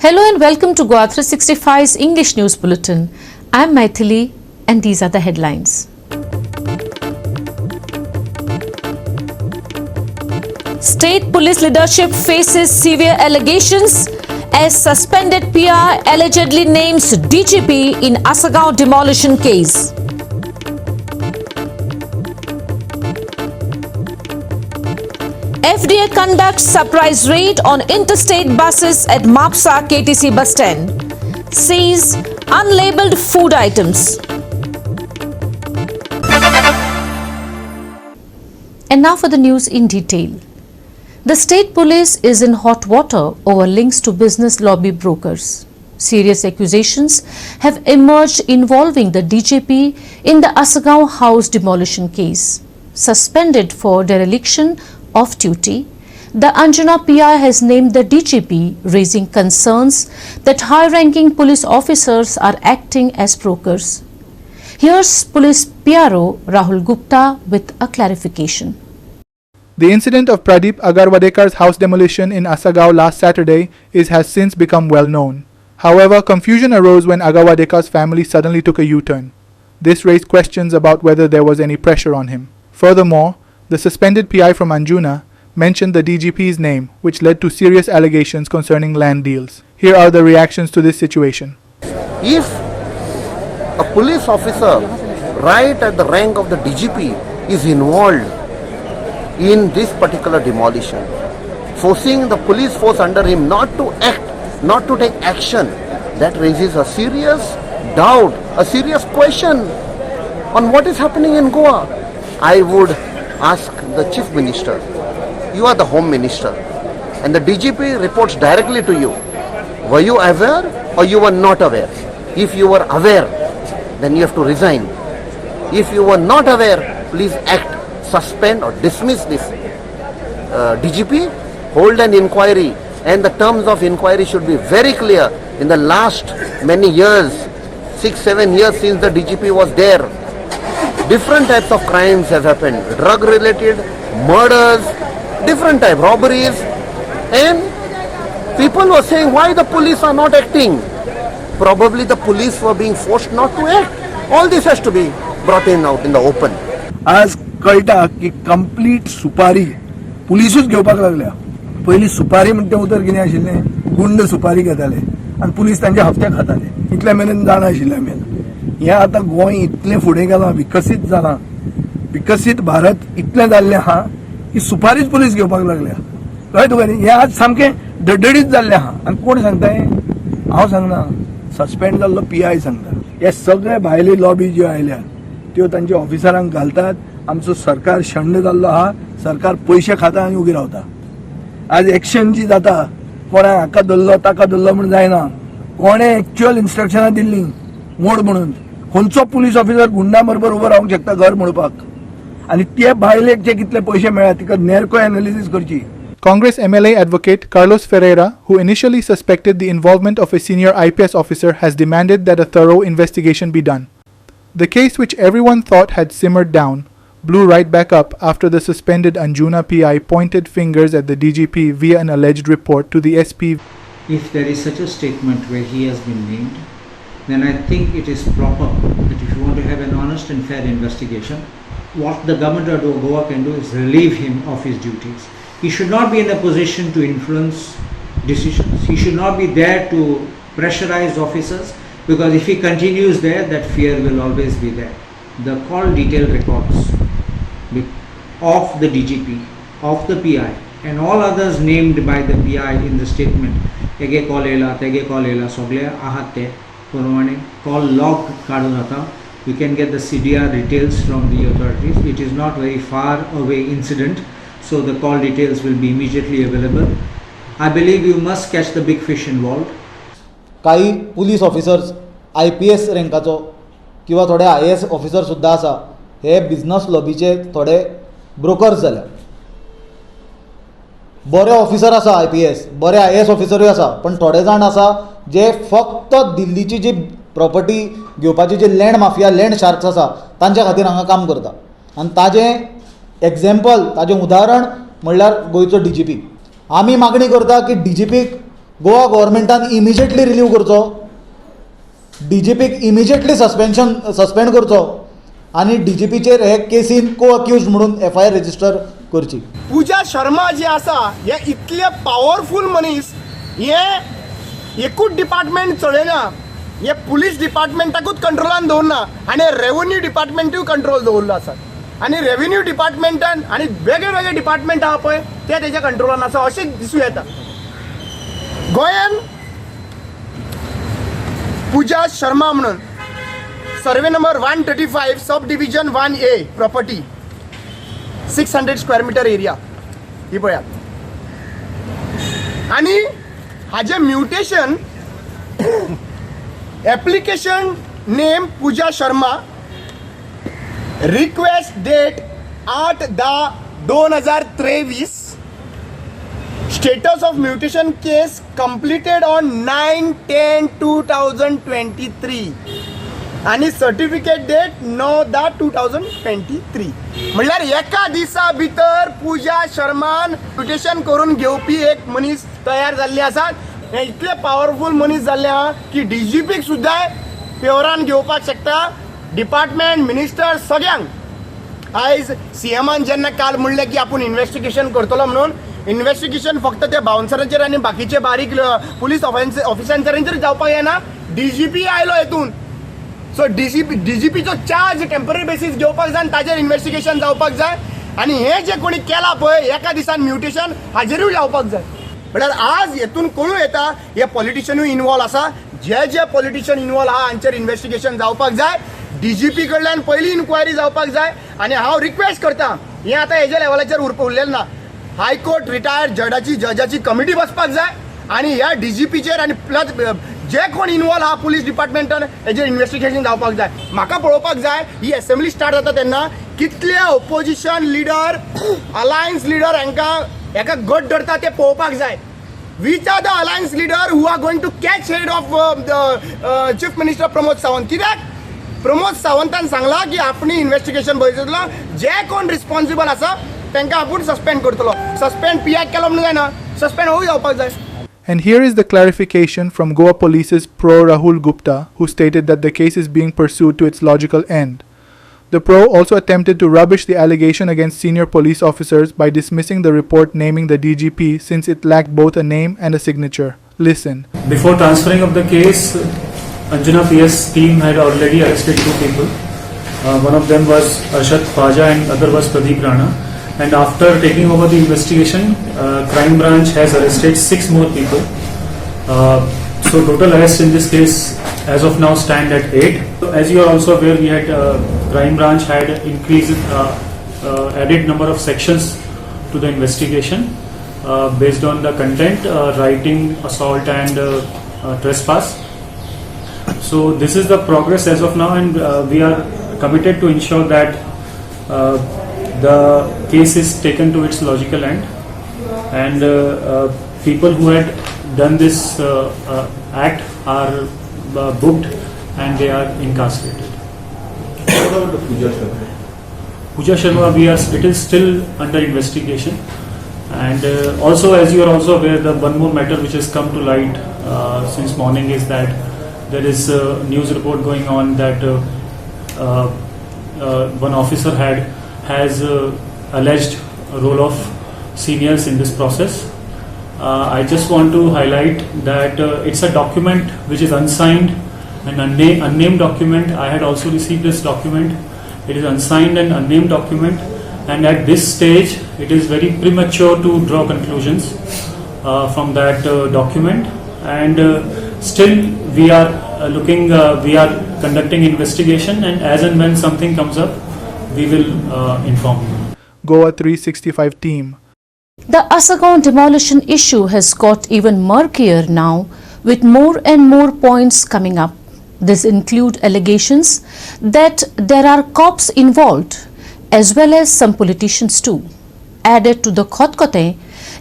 Hello and welcome to GOA365's English News Bulletin. I'm Maithili and these are the headlines. State police leadership faces severe allegations as suspended PR allegedly names DGP in Asagaon demolition case. FDA conducts surprise raid on interstate buses at Mapsa KTC bus stand. Seize unlabeled food items. And now for the news in detail. The state police is in hot water over links to business lobby brokers. Serious accusations have emerged involving the DGP in the Asagaon house demolition case. Suspended for dereliction of duty, the Anjuna PI has named the DGP, raising concerns that high-ranking police officers are acting as brokers. Here's Police PRO Rahul Gupta with a clarification. The incident of Pradeep Agarwadekar's house demolition in Asagaon last Saturday has since become well known. However, confusion arose when Agarwadekar's family suddenly took a U-turn. This raised questions about whether there was any pressure on him. Furthermore, the suspended PI from Anjuna mentioned the DGP's name, which led to serious allegations concerning land deals. Here are the reactions to this situation. If a police officer, right at the rank of the DGP, is involved in this particular demolition, forcing the police force under him not to act, not to take action, that raises a serious doubt, a serious question on what is happening in Goa. I would ask the Chief Minister, you are the Home Minister, and the DGP reports directly to you. Were you aware or you were not aware? If you were aware, then you have to resign. If you were not aware, please act, suspend or dismiss this DGP, hold an inquiry, and the terms of inquiry should be very clear. In the last many years, 6-7 years since the DGP was there, different types of crimes have happened, drug related, murders, different type, robberies, and people were saying why the police are not acting. Probably the police were being forced not to act. All this has to be brought in out in the open. आज कळटा की complete सुपारी पुलिसूच घेवपाक लागल्या. पहिली सुपारी म्हणते उतर कितें आशिल्लें, गुंड सुपारी घेताले आनी पुलीस तांचे हप्ते खाताले. इतल्या मेरेन जाण आशिल्लें आमी. हे आता गोंय इतलें फुडें गेलां, विकसीत जालां, विकसीत भारत इतलें जाल्लें आहा की सुपारीच पुलीस घेवपाक लागल्या. कळ्ळें तुका न्ही? हे आज सामकें डडडीत जाल्लें आहा. आनी कोण सांगता हें? हांव सांगना, सस्पेंड जाल्लो PI सांगता. हे सगळे भायले लॉबी ज्यो आयल्या त्यो तांच्या ऑफिसरांक घालतात. आमचो सरकार शंड जाल्लो आहा, सरकार पयशे खाता आनी उगी रावता. आज एक्शन जी जाता, कोणा हाका धरलो ताका धरलो म्हण जायना. कोणे एक्च्युअल इन्स्ट्रक्शनां दिल्लीं मोड म्हणून खंयचो पुलीस ऑफिसर गुंडा बरोबर उबो रावंक शकता घर म्हणपाक, आनी ते भायलेक जे कितले पयशे मेळ्ळा तिका नेरको एनालिसीस करची. Congress MLA advocate Carlos Ferreira, who initially suspected the involvement of a senior IPS officer, has demanded that a thorough investigation be done. The case, which everyone thought had simmered down, blew right back up after the suspended Anjuna PI pointed fingers at the DGP via an alleged report to the SP. If there is such a statement where he has been named, then I think it is proper that if you want to have an honest and fair investigation, what the government of Goa can do is relieve him of his duties. He should not be in a position to influence decisions. He should not be there to pressurize officers, because if he continues there, that fear will always be there. The call detail records of the DGP, of the PI, and all others named by the PI in the statement, ege call ela, tege call ela, sogle ahat te, प्रमाणे call log काढून आता. We can get the CDR details from the authorities. It is not very far away incident, so the call details will be immediately available. I believe you must catch the big fish involved. काही police officers IPS रँकाचो किंवा थोडे IAS officer सुद्धा आसा, हे business लॉबीचे थोडे brokers जाल्या. बरे officer आसा IPS, बरे IAS ऑफिसरूय आसा, पण थोडे जाण आसा जे फक्त दिल्लीची जी प्रॉपर्टी घेवपाची जी लँड माफिया, लँड शार्क्स आसा, तांच्या खातीर हांगा काम करता. आनी ताजें एग्जाम्पल, ताजें उदाहरण म्हणल्यार गोंयचो DGP. आमी मागणी करता की DGPक गोवा गव्हर्मेंटान इमिजिएटली रिलीव करचो, DGPक इमिजिएटली सस्पेंड करचो आनी DGPचेर हे केसीन को अक्यूज म्हणून FIR रजिस्टर करची. पूजा शर्मा जे आसा हे इतले पॉवरफुल मनीस, हे एकूच डिपार्टमेंट चलयना, हे पुलीस डिपार्टमेंटाकूच कंट्रोलान दवरना आनी रेव्हेन्यू डिपार्टमेंटूय कंट्रोल दवरलो आसा. आनी रेव्हेन्यू डिपार्टमेंटान आनी वेगळे वेगळे डिपार्टमेंट आहा पळय ते तेच्या कंट्रोलान आसा अशें दिसूं येता. गोंयान पूजा शर्मा म्हणून सर्वे number 135 sub division 1A property 600 square metre area ही पळयात. आनी हाजे mutation application name Pooja Sharma, request date 8/10/2023, status of mutation case completed on 9/10/2023 आणि सर्टिफिकेट डेट 9/10/2023. म्हणल्यार एका दिसा भितर पूजा शर्मान म्युटेशन करून घेवपी एक मनीस तयार जाल्ले आसात. हे इतले पॉवरफुल मनीस जाल्ले आहा की DGPक सुद्धा फेवरान घेवपाक शकता. डिपार्टमेंट मिनिस्टर सगळ्यांक आयज CMन जेन्ना काल म्हणलें की आपूण इन्व्हेस्टिगेशन करतलो म्हणून, इन्व्हेस्टिगेशन फक्त त्या बाउन्सरांचेर आनी बाकीचे बारीक पुलीस ऑफिसरांचेर जावपाक येना. DGP आयलो हेतून. सो DGPचो चार्ज टेम्पररी बेसीस घेवपाक जाय आनी ताजेर इन्व्हेस्टिगेशन जावपाक जाय. आनी हे जे कोणी केला पळय एका दिसान म्युटेशन हाजेरूय जावपाक जाय. म्हळ्यार आज हेतून कळून येता हे पॉलिटिशियनूय इन्वॉल्व आसा. जे पॉलिटिशियन इन्वॉल्व आहा हांचेर इन्व्हेस्टिगेशन जावपाक जाय. DGP कडल्यान पयली इन्क्वायरी जावपाक जाय. आनी हांव रिक्वेस्ट करता, हें आतां हेज्या लेवलाचेर उरलेलें ना, हायकोर्ट रिटायर्ड जजाची कमिटी बसपाक जाय आनी ह्या DGPचेर आनी प्लस जे कोण इन्वॉल्व आहा पुलीस डिपार्टमेंटान हेजेर इन्व्हेस्टिगेशन जावपाक जाय. म्हाका पळोवपाक जाय ही असेंब्ली स्टार्ट जाता तेन्ना कितले ऑपोजिशन लिडर, अलायन्स लिडर हेका गट धरता ते पळोवपाक जाय. Which are the alliance leader who are going to catch head of the Chief Minister Pramod Sawant? कित्याक प्रमोद सावंतान सांगला की आपण इन्व्हेस्टिगेशन बघितलो, जे कोण रिस्पॉन्सिबल आसा तांकां आपूण सस्पेंड करतलो. सस्पेंड PI केलो म्हणून जायना, सस्पेंड होऊन जावपाक जाय. And here is the clarification from Goa Police's Pro Rahul Gupta, who stated that the case is being pursued to its logical end. The Pro also attempted to rubbish the allegation against senior police officers by dismissing the report naming the DGP since it lacked both a name and a signature. Listen. Before transferring of the case, Anjana PS team had already arrested 2 people. One of them was Arshad Khwaja and other was Pradeep Rana. And after taking over the investigation, crime branch has arrested 6 more people. So total arrests in this case as of now stand at 8. So as you are also aware, we had crime branch had increased added number of sections to the investigation based on the content, writing, assault and trespass. So this is the progress as of now, and we are committed to ensure that the case is taken to its logical end, and people who had done this act are booked and they are incarcerated. What about the Pooja Sharma? Pooja Sharma, it is still under investigation, and also as you are also aware, the one more matter which has come to light since morning is that there is a news report going on that one officer has alleged role of seniors in this process. I just want to highlight that it's a document which is unsigned, an unnamed document. I had also received this document. It is unsigned and unnamed document, and at this stage it is very premature to draw conclusions from that document, and still we are conducting investigation, and as and when something comes up we will inform you. GOA365 team. The Asagaon demolition issue has got even murkier now, with more and more points coming up. This include allegations that there are cops involved as well as some politicians too. Added to the khotkote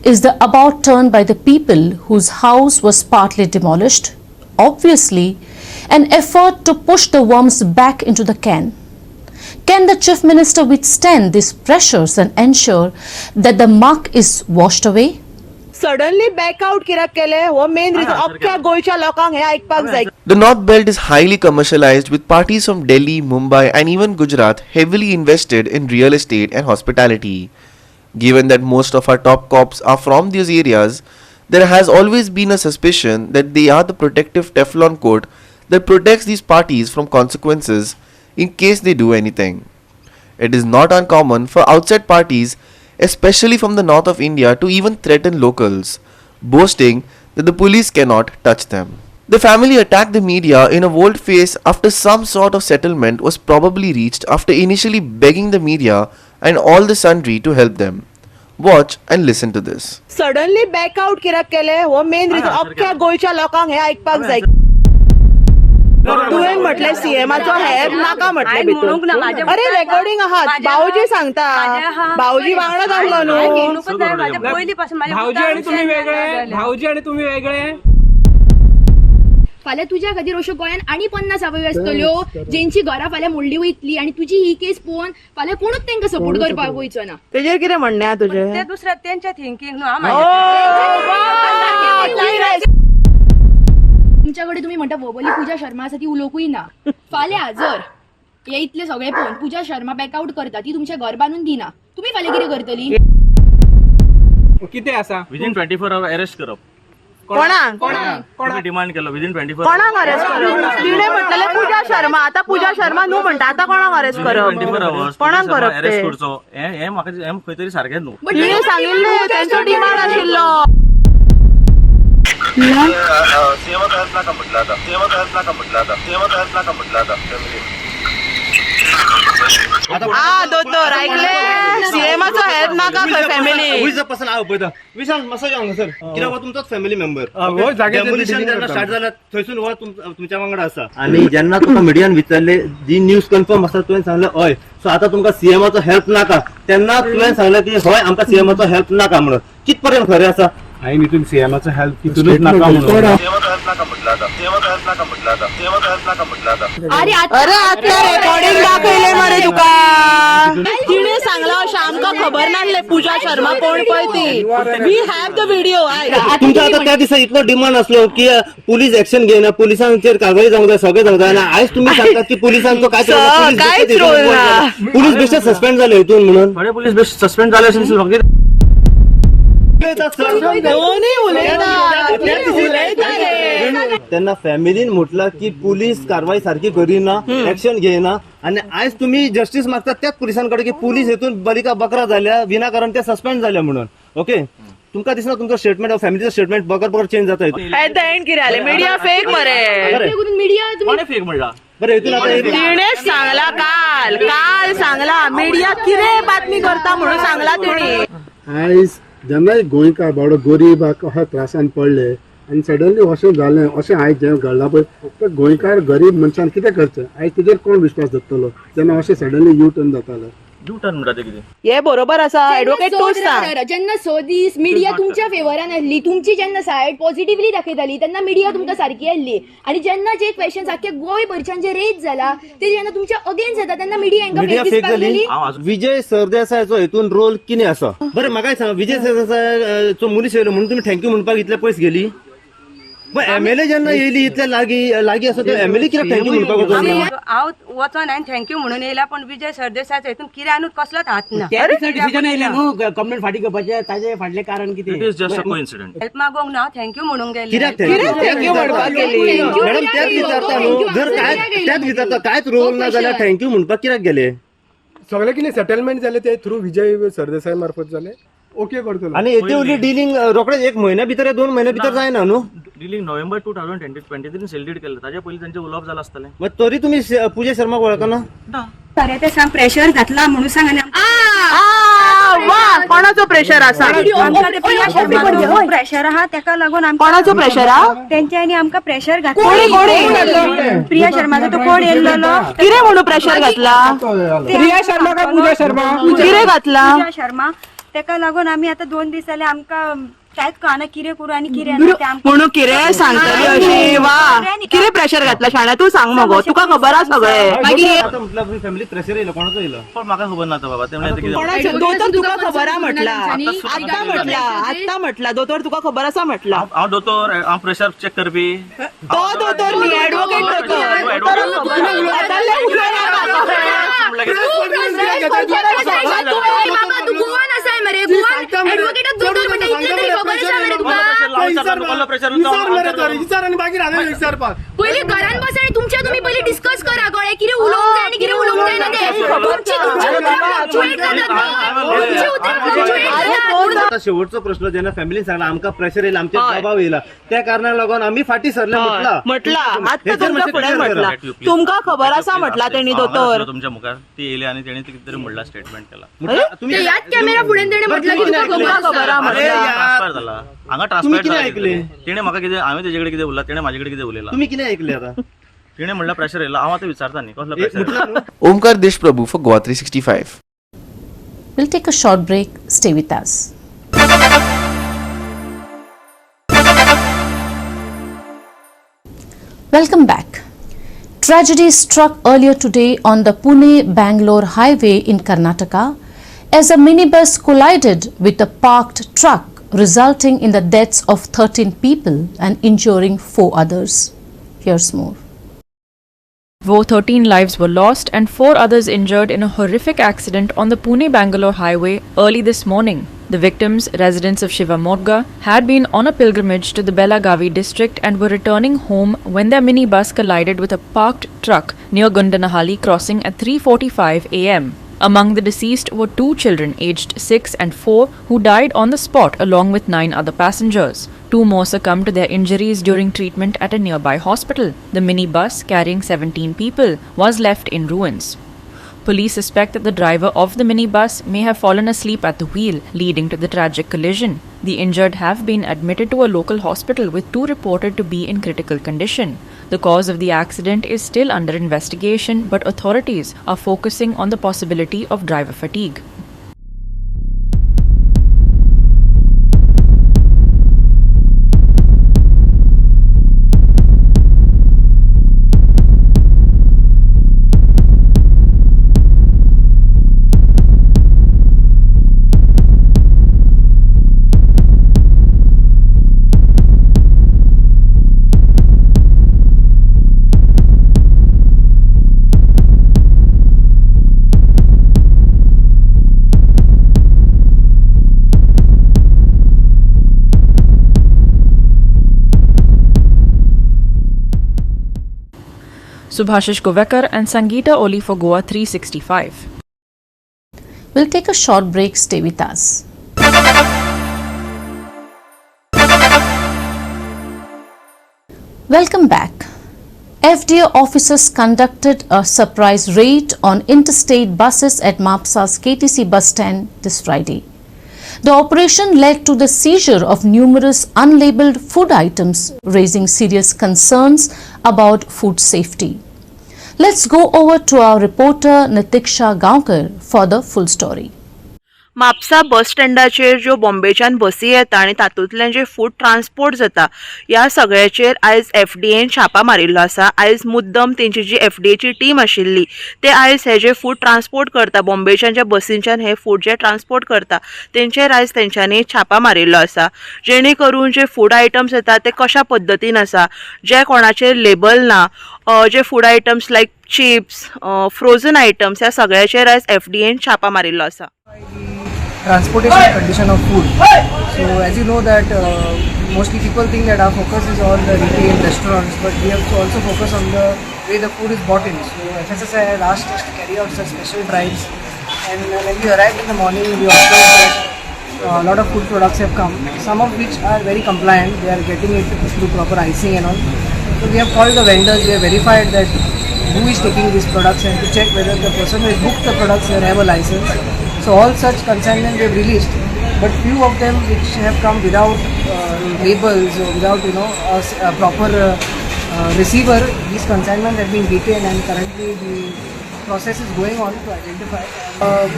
is the about turn by the people whose house was partly demolished. Obviously, an effort to push the worms back into the can. Can the Chief Minister withstand these pressures and ensure that the muck is washed away? Suddenly back out कित्याक केले हो main reason अख्ख्या गोयच्या लोकांक हे आयकपाक जाय. The North Belt is highly commercialized with parties from Delhi, Mumbai and even Gujarat heavily invested in real estate and hospitality. Given that most of our top cops are from these areas, there has always been a suspicion that they are the protective Teflon coat that protects these parties from consequences in case they do anything. It is not uncommon for outside parties, especially from the north of India, to even threaten locals, boasting that the police cannot touch them. The family attacked the media in a volte-face after some sort of settlement was probably reached after initially begging the media and all the sundry to help them. Watch and listen to this. Suddenly back out कित्याक केले हो main reason अख्ख्या गोयच्या लोकांक हे आयकपाक जाय. तुवें म्हटले सीएमाचो help नाका म्हटले भितर. अरे रेकॉर्डिंग आहात भाऊजी सांगता भाऊजी वांगडाच आसलो न्हू. भाऊजी आणि तुम्ही वेगळे. फाल्यां तुज्या खातीर अश्यो गोंयान आनी 50 आवय आसतल्यो जेंची घरां फाल्यां मोडली वयतली आनी तुजी ही केस पळोवन फाल्यां कोणूच तांकां सपोर्ट करपाक वयचो ना. तेजेर कितें म्हणणें आहा तुजें? ते दुसऱ्या त्यांच्या थिंकिंग तुमच्या कडेन तुमी म्हणटा वोबली पूजा शर्मा आसा ती उलोवूय ना. फाल्यां जर हे इतले सगळे पळोवन पूजा शर्मा बॅकआउट करता ती तुमचें घर बांदून दिना तुमी फाल्यां कितें करतली? कितें आसा विदिन 24 आवर अरेस्ट करप. कोणाक डिमांड केलो विदिन 24 कोणाक अरेस्ट करप? तिणे म्हटलेले पूजा शर्मा आता पूजा शर्मा न्हू म्हणटा आता कोणाक अरेस्ट करप? 24 आवर्स कोणाक करप अरेस्ट करचो हे म्हाका खंय तरी सारकें न्हू. तिणे सांगिल्ले तेंचो डिमांड आशिल्लो. दोतोर ऐकले सीएमाचो हेल्प नाका खंय फॅमिली. सर कित्याक तुमचोच फॅमिली मेंबर डेमोलिशन जेन्ना स्टार्ट जाल्यार थंयसून हो तुमच्या वांगडा आसा. आनी जेन्ना तुका मिडियान विचारले जी न्यूज कन्फर्म आसा तुवें सांगलें हय सो आतां तुमकां सीएमाचो हेल्प नाका तेन्ना तुवें सांगलें की हय आमकां सीएमाचो हेल्प नाका म्हणून. कित पर्यंत खरें आसा? हांवें हितून सीएमाचो हेल्प तितूनच नाका म्हणून. अरे आतले रेकॉर्डिंग दाखयले मरे तुका. तिणे सांगला अशें आमकां खबर नासलें पूजा शर्मा कोण पळय ती. We have the video. तुमचा आता त्या दिसा इतलो डिमांड असलो की पुलीस एक्शन घेना पोलिसांचेर कारवाई जावंक जाय सगळें जावंक जाय आनी आयज तुम्ही सांगतात की पोलिसांचो कांयच रोल ना. पुलीस बेश्टे सस्पेंड जाले हितून म्हणून. थोडे पुलीस बेश्टे सस्पेंड जाले अशें त्यांना फॅमिलीन म्हटलं की पोलीस कारवाई सारखी करिना ऍक्शन घेना आणि आज तुम्ही जस्टिस मागतात त्याच पोलिसांकडे की पोलीस हेतून बलिका बकरा झाल्या विनाकारण ते सस्पेंड झाल्या म्हणून. ओके तुमका दिसना तुमचं स्टेटमेंट फॅमिलीचं स्टेटमेंट बगर चेंज जाता एट द एंड कितें जालें मीडिया फेक मरे. मीडिया कोणे फेक म्हणला बरं हेतून आता तिणेच सांगला काल सांगला मीडिया कितें बातमी करता म्हणून सांगला तिणे. आयज जेन्ना गोंयकार बाबडो गरीबाक अशा त्रासान पडले आनी सडनली अशें जालें अशें आयज जें घडलां पळय फक्त गोंयकार गरीब मनशान कितें करचें आयज तुजेर कोण विश्वास दवरतलो जेन्ना अशें सडनली यू टर्न जातालो. यू टर्न म्हणटा कितें हे बरोबर आसा एडवोकेट तूच सांग. जेन्ना स दीस मिडिया तुमच्या फेवरान आसली तुमची जेन्ना सायड पॉझिटिव्हली दाखयताली तेन्ना मिडिया तुमकां सारकी आसली आनी जेन्ना जे क्वेश्चन्स आख्खे गोंयभरच्यान जे रेज जाला ते जेन्ना तुमच्या अगेन्स्ट जाता तेन्ना मिडिया फेक जाली. विजय सरदेसायचो हेतून रोल कितें आसा बरें म्हाका सांग. विजय सरदेसायचो मनीस येयलो म्हणून तुमी थँक्यू म्हणपाक इतले पयस गेली. एमएलए जेन्ना येयली इतले लागीं आसा तो एमएलए कित्याक थँक्यू म्हणपाक हांव वचोन हांवें थँक्यू म्हणून येयला पण विजय सरदेसायचो हितून कितें आनूच कसलोच हात ना. डिसिजन येयलें न्हू कंप्लेंट फाटी घेवपाचें ताजें फाटलें कारण कितें? It is just a coincident. Help मागोंक ना थँक्यू म्हणून गेले. कित्याक थँक्यू म्हणपाक गेली. मॅडम त्याच विचारता न्हू जर त्याच विचारता कांयच रोल ना जाल्यार थँक्यू म्हणपाक कित्याक गेले? सगळे कितें सेटलमेंट जाले ते थ्रू विजय सरदेसाय मार्फत जाले ओके करतलो. आणि येते उरली डिलिंग रोखडेच 1 महिन्या भितर 2 महिन्या भितर जायना न्हू. डिलिंग नोव्हेंबर 2023 सेलिब्रेट केलं ताच्या पयलीं तांचे उलोवप जालां आसतलें. मग तरी तुम्ही पूजा शर्माक वळखना? अरे ते सांग प्रेशर घातला म्हणून सांग. कोणाचो प्रेशर आसा? प्रेशर आहा तेका लागून कोणाचो प्रेशर आहा? तेंच्यांनी आमकां प्रेशर घातला. प्रिया शर्माचो तो कोण येयल्लो कितें म्हणून प्रेशर घातला? प्रिया शर्मा का पूजा शर्मा? कितें घातला? पूजा शर्मा तेका लागून आमी आतां 2 दीस जाले आमकां कांयच कळना कितें करूं आनी कितें ना तें आमकां म्हणून कितें सांगतली अशी वा कितें प्रेशर घातला शाण्या तू सांग मगो तुका खबर आसा सगळें मागीर आता म्हटलं फॅमिली प्रेशर येयलो कोणाचो येयलो पण म्हाका खबर ना बाबा ते म्हणजे कितें कोणाचो दोतोर तुका खबर आहा म्हटला आत्ता म्हटला दोतोर तुका खबर आसा म्हटला हांव दोतोर हांव प्रेशर चेक करपी तो दोतोर न्ही एडवोकेट पहिले घरान बसा आणि तुमच्या तुम्ही पहिले डिस्कस करा कळे किती उलोवंक जाय आणि किती उलोवंक जायना आता शेवटचा प्रश्न जेन्ना फॅमिलीन सांगला आमकां प्रेशर येयला आमचे दबाव येयला त्या कारणाक लागून आम्ही फाटी सरले म्हटला आता तुमच्या फुडें म्हटला तुमका खबर आसा म्हटला तेणी दोतोर तुमच्या मुखार ती येयली आणि तेणी कितें तरी म्हणला स्टेटमेंट केला तुम्ही यात कॅमेरा फुडें तेणे म्हटलं की तुका खबर आहा ट्रान्सफर झाला हांगा ट्रान्सफर कितें ऐकले तेणे म्हाका कितें हांवें तेजे कडेन कितें उरला तेणे म्हाजे कडेन कितें उलयला तुम्ही कितें ऐकले आता तेणे म्हणला प्रेशर येयला हांव आतां विचारता न्ही कसलो pressure Omkar Deshprabhu for GOA365. We'll take a short break. Stay with us. Welcome back. Tragedy struck earlier today on the Pune-Bangalore highway in Karnataka as a minibus collided with a parked truck, resulting in the deaths of 13 people and injuring 4 others. Here's more. 13 lives were lost and 4 others injured in a horrific accident on the Pune-Bangalore highway early this morning. The victims, residents of Shivamogga, had been on a pilgrimage to the Belagavi district and were returning home when their minibus collided with a parked truck near Gundanahalli crossing at 3:45 am. Among the deceased were 2 children aged 6 and 4 who died on the spot along with 9 other passengers. 2 more succumbed to their injuries during treatment at a nearby hospital. The minibus, carrying 17 people, was left in ruins. Police suspect that the driver of the minibus may have fallen asleep at the wheel, leading to the tragic collision. The injured have been admitted to a local hospital with 2 reported to be in critical condition. The cause of the accident is still under investigation, but authorities are focusing on the possibility of driver fatigue. Subhashish Govekar and Sangeeta Oli for GOA365. We'll take a short break. Stay with us. Welcome back. FDA officers conducted a surprise raid on interstate buses at Mapsa's KTC bus stand this Friday. The operation led to the seizure of numerous unlabeled food items, raising serious concerns about food safety. Let's go over to our reporter Nitiksha Gaonkar for the full story. Mapusa बस स्टँडाचेर ज्यो बॉम्बेच्यान बसी येता आनी तातूंतल्यान जे food transport जाता ह्या सगळ्याचेर आयज FDN छापा मारिल्लो आसा. आयज मुद्दम तेंची जी एफडीएची टीम आशिल्ली ते आयज हे जे फूड ट्रान्सपोर्ट करता बॉम्बेच्यान ज्या बसींच्यान हे फूड जे ट्रान्सपोर्ट करता तेंचेर आयज तेंच्यांनी छापा मारिल्लो आसा. जेणे करून जे फूड आयटम्स येता ते कशा पद्दतीन आसा जे कोणाचेर लेबल ना जे फूड आयटम्स लायक चिप्स फ्रोजन आयटम्स ह्या सगळ्याचेर आयज एफडीएन छापा मारिल्लो आसा. Transportation condition of food. So as you know that mostly people think that our focus is on the retail restaurants, but we have to also focus on the way the food is bought in. So FSSAI had asked us to carry out such special drives, and when we arrived in the morning we observed that a lot of food products have come, some of which are very compliant, they are getting it through proper icing and all. So we have called the vendors, we have verified that who is taking these products and to check whether the person who has booked the products here have a license. So all such consignments we have released, but few of them which have come without labels or without a proper receiver, these consignments have been detained and currently the process is going on to identify.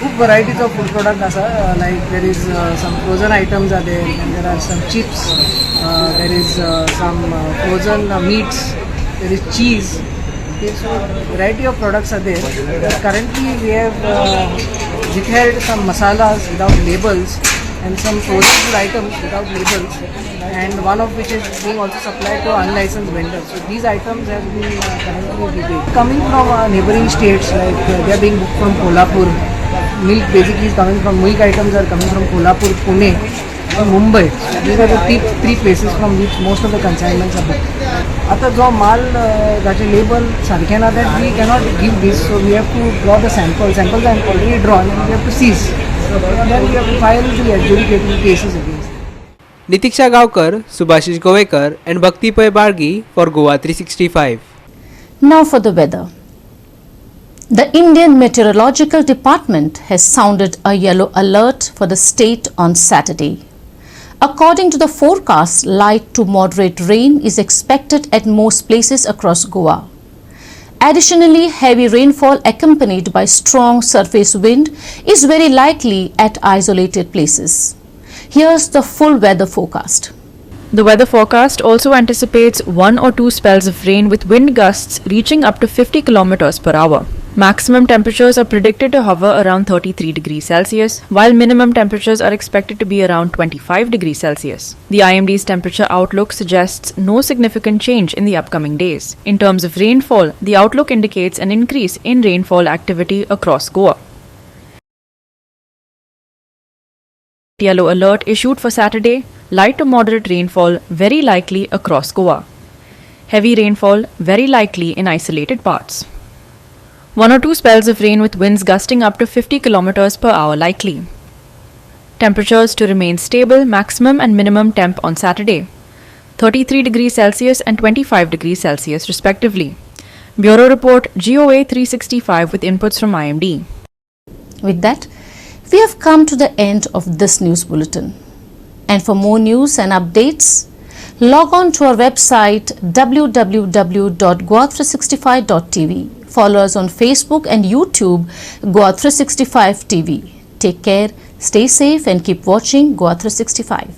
Good varieties of food product like there is some frozen items are there, and there are some chips, there is some frozen meats, there is cheese. Okay, so variety of products are there. Currently we have withheld some masalas without labels and some frozen food items without labels, and one of which is being also supplied to unlicensed vendors. So these items have been currently detained. Coming from neighboring states, like they are being booked from Kolhapur. Milk basically is coming from, milk items are coming from Kolhapur, Pune and Mumbai. These are the three places from which most of the consignments are booked. आता जो माल जाचे label सारखे ना that we cannot give this, so we have to draw the samples are already drawn and we have to seize, and then we have to file the adjudicating cases against. Nitiksha Gavkar, Subhashish Govekar and Bhakti Pai Bargi for GOA365. Now for the weather. The Indian Meteorological Department has sounded a yellow alert for the state on Saturday. According to the forecast, light to moderate rain is expected at most places across Goa. Additionally, heavy rainfall accompanied by strong surface wind is very likely at isolated places. Here's the full weather forecast. The weather forecast also anticipates 1 or 2 spells of rain with wind gusts reaching up to 50 km per hour. Maximum temperatures are predicted to hover around 33 degrees Celsius, while minimum temperatures are expected to be around 25 degrees Celsius. The IMD's temperature outlook suggests no significant change in the upcoming days. In terms of rainfall, the outlook indicates an increase in rainfall activity across Goa. Yellow alert issued for Saturday, light to moderate rainfall very likely across Goa. Heavy rainfall very likely in isolated parts. 1 or 2 spells of rain with winds gusting up to 50 km per hour likely. Temperatures to remain stable, maximum and minimum temp on Saturday, 33 degrees Celsius and 25 degrees Celsius respectively. Bureau Report GOA365 with inputs from IMD. With that, we have come to the end of this news bulletin. And for more news and updates, log on to our website www.GOA365.tv. Follow us on Facebook and YouTube, GOA365 TV. Take care, stay safe and keep watching GOA365.